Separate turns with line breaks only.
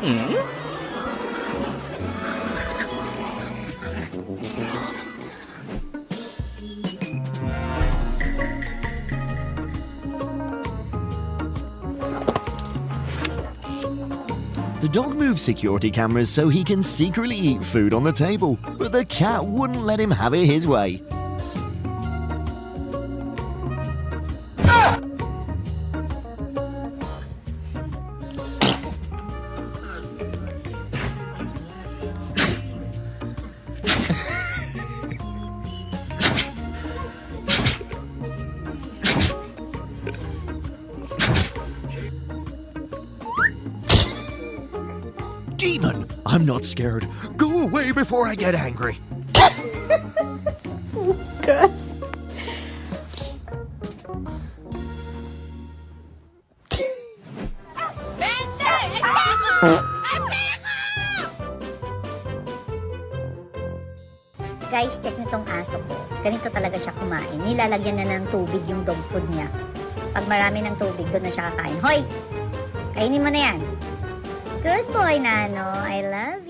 The dog moves security cameras so he can secretly eat food on the table, but the cat wouldn't let him have it his way. Demon, I'm not scared. Go away before I get angry.
God. Guys, check nitong aso ko. Ganito talaga siya kumain. Nilalagyan na ng tubig yung dog food niya. Pag marami ng tubig, doon na siya kakain. Hoy! Kainin mo na yan. Good boy, Nano. I love you.